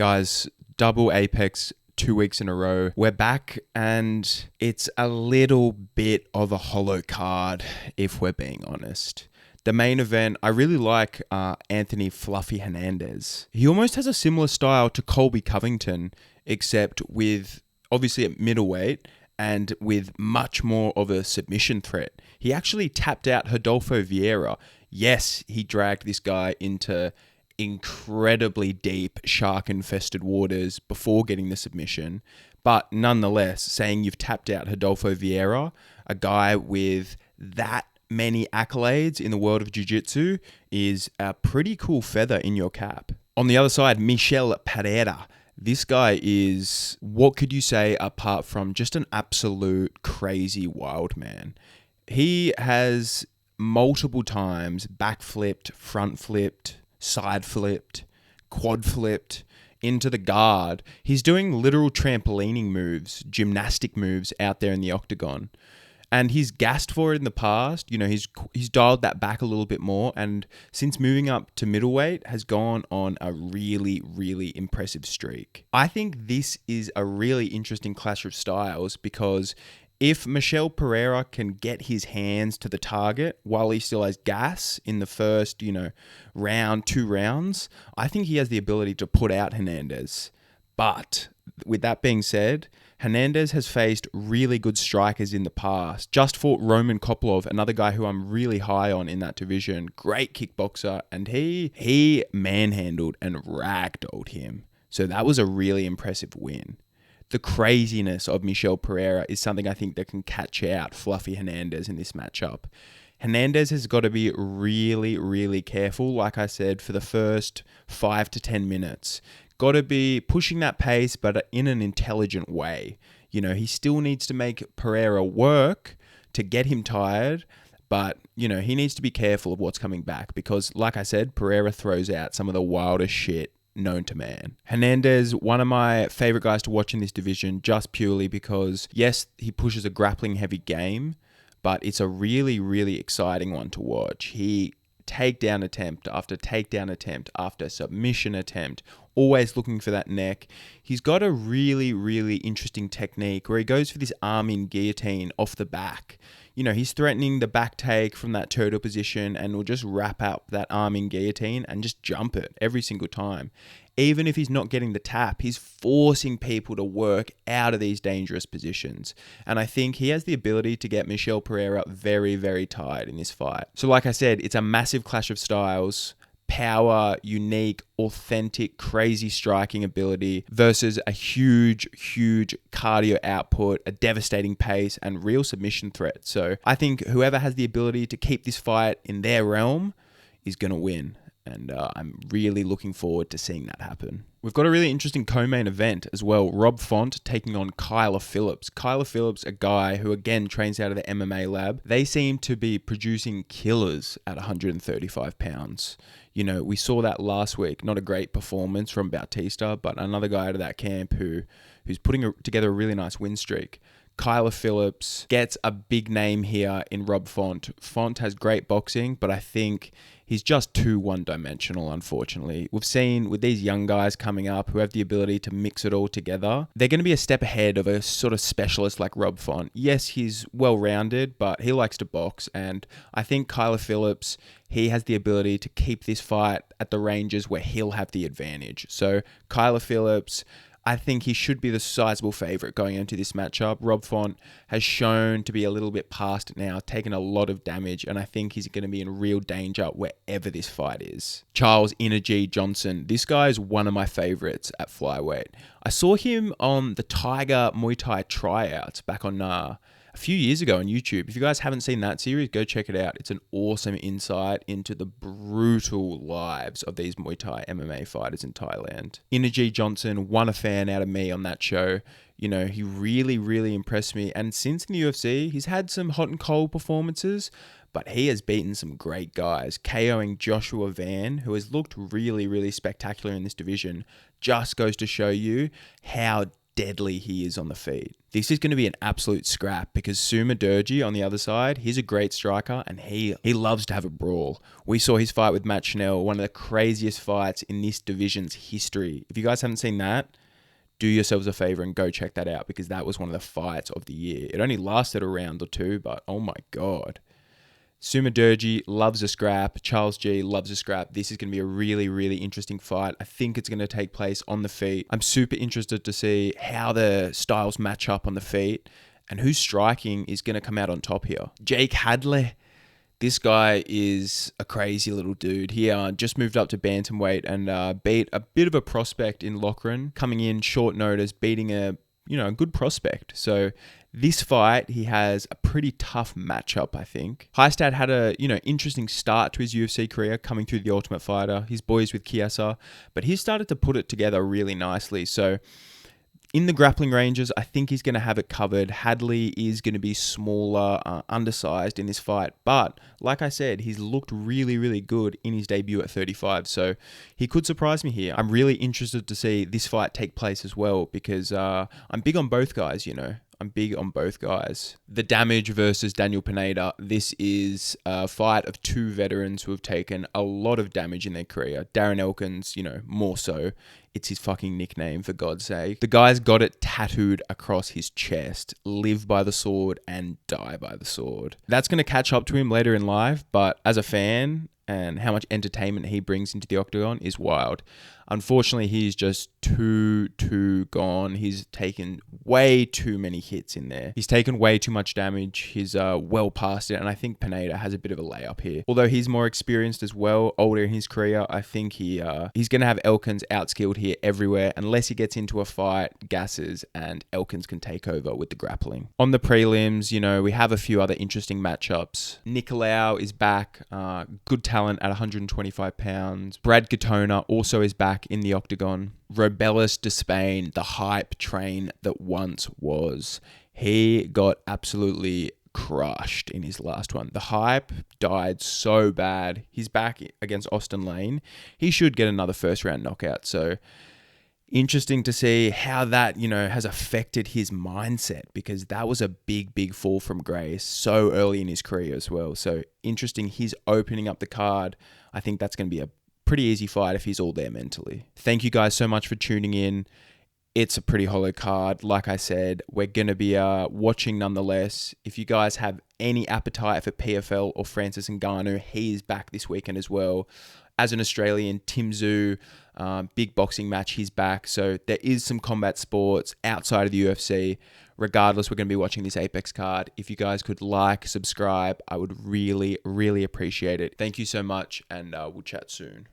Guys, double Apex 2 weeks in a row. We're back and it's a little bit of a hollow card, if we're being honest. The main event, I really like Anthony Fluffy Hernandez. He almost has a similar style to Colby Covington, except with, obviously at middleweight, and with much more of a submission threat. He actually tapped out Rodolfo Vieira. Yes, he dragged this guy into incredibly deep shark-infested waters before getting the submission. But nonetheless, saying you've tapped out Rodolfo Vieira, a guy with that many accolades in the world of jiu-jitsu, is a pretty cool feather in your cap. On the other side, Michel Pereira. This guy is, what could you say, apart from just an absolute crazy wild man. He has multiple times backflipped, front flipped, side flipped, quad flipped into the guard. He's doing literal trampolining moves, gymnastic moves out there in the octagon. And he's gassed for it in the past. You know, he's dialed that back a little bit more. And since moving up to middleweight, has gone on a really, really impressive streak. I think this is a really interesting clash of styles because if Michel Pereira can get his hands to the target while he still has gas in the first, round, 2 rounds, I think he has the ability to put out Hernandez. But with that being said, Hernandez has faced really good strikers in the past. Just fought Roman Kopylov, another guy who I'm really high on in that division. Great kickboxer, and he manhandled and ragdolled him. So that was a really impressive win. The craziness of Michel Pereira is something I think that can catch out Fluffy Hernandez in this matchup. Hernandez has got to be really, really careful, like I said, for the first 5 to 10 minutes. Got to be pushing that pace, but in an intelligent way. He still needs to make Pereira work to get him tired, but, he needs to be careful of what's coming back because, like I said, Pereira throws out some of the wildest shit known to man. Hernandez, one of my favorite guys to watch in this division, just purely because, yes, he pushes a grappling heavy game, but it's a really, really exciting one to watch. He takedown attempt after takedown attempt after submission attempt, always looking for that neck. He's got a really, really interesting technique where he goes for this arm-in guillotine off the back. He's threatening the back take from that turtle position and will just wrap up that arm-in guillotine and just jump it every single time. Even if he's not getting the tap, he's forcing people to work out of these dangerous positions. And I think he has the ability to get Michel Pereira very, very tired in this fight. So like I said, it's a massive clash of styles. Power, unique, authentic, crazy striking ability versus a huge, huge cardio output, a devastating pace, and real submission threat. So I think whoever has the ability to keep this fight in their realm is going to win. And I'm really looking forward to seeing that happen. We've got a really interesting co-main event as well. Rob Font taking on Kyler Phillips. Kyler Phillips, a guy who again trains out of the MMA lab. They seem to be producing killers at 135 pounds. We saw that last week. Not a great performance from Bautista, but another guy out of that camp who's putting together a really nice win streak. Kyler Phillips gets a big name here in Rob Font. Font has great boxing, but I think he's just too one-dimensional, unfortunately. We've seen with these young guys coming up who have the ability to mix it all together, they're going to be a step ahead of a sort of specialist like Rob Font. Yes, he's well-rounded, but he likes to box, and I think Kyler Phillips, he has the ability to keep this fight at the ranges where he'll have the advantage. So Kyler Phillips, I think he should be the sizable favourite going into this matchup. Rob Font has shown to be a little bit past it now, taken a lot of damage, and I think he's going to be in real danger wherever this fight is. Charles Energy Johnson. This guy is one of my favourites at flyweight. I saw him on the Tiger Muay Thai tryouts back on a few years ago on YouTube. If you guys haven't seen that series, go check it out. It's an awesome insight into the brutal lives of these Muay Thai MMA fighters in Thailand. Energy Johnson, won a fan out of me on that show. He really, really impressed me. And since in the UFC, he's had some hot and cold performances, but he has beaten some great guys. KOing Joshua Van, who has looked really, really spectacular in this division, just goes to show you how deadly he is on the feet. This is going to be an absolute scrap because Sumudaerji on the other side, he's a great striker and he loves to have a brawl. We saw his fight with Matt Schnell, one of the craziest fights in this division's history. If you guys haven't seen that, do yourselves a favor and go check that out because that was one of the fights of the year. It only lasted a round or two, but oh my God. Sumudaerji loves a scrap. Charles G loves a scrap. This is going to be a really, really interesting fight. I think it's going to take place on the feet. I'm super interested to see how the styles match up on the feet and who's striking is going to come out on top here. Jake Hadley. This guy is a crazy little dude. He just moved up to bantamweight and beat a bit of a prospect in Loughran, coming in short notice, beating a good prospect. So this fight, he has a pretty tough matchup, I think. Hiestand had a, interesting start to his UFC career coming through the Ultimate Fighter. His boys with Chiesa, but he started to put it together really nicely. So in the grappling ranges, I think he's going to have it covered. Hadley is going to be smaller, undersized in this fight. But like I said, he's looked really, really good in his debut at 35. So he could surprise me here. I'm really interested to see this fight take place as well because I'm big on both guys, I'm big on both guys. The Damage versus Daniel Pineda. This is a fight of two veterans who have taken a lot of damage in their career. Darren Elkins, more so. It's his fucking nickname, for God's sake. The guy's got it tattooed across his chest. Live by the sword and die by the sword. That's going to catch up to him later in life, but as a fan and how much entertainment he brings into the octagon is wild. Unfortunately, he's just too gone. He's taken way too many hits in there. He's taken way too much damage. He's well past it, and I think Pineda has a bit of a layup here. Although he's more experienced as well, older in his career, I think he's going to have Elkins outskilled here everywhere unless he gets into a fight, gasses, and Elkins can take over with the grappling. On the prelims, we have a few other interesting matchups. Nicolau is back, good talent at 125 pounds. Brad Katona also is back in the octagon. Robelis Despain, the hype train that once was. He got absolutely crushed in his last one. The hype died so bad. He's back against Austin Lane. He should get another first round knockout. So interesting to see how that, has affected his mindset because that was a big fall from grace so early in his career as well. So interesting. He's opening up the card. I think that's going to be a pretty easy fight if he's all there mentally. Thank you guys so much for tuning in. It's a pretty hollow card. Like I said, we're going to be watching nonetheless. If you guys have any appetite for PFL or Francis Ngannou, he is back this weekend as well. As an Australian, Tim Tszyu, big boxing match, he's back. So there is some combat sports outside of the UFC. Regardless, we're going to be watching this Apex card. If you guys could like, subscribe, I would really, really appreciate it. Thank you so much, and we'll chat soon.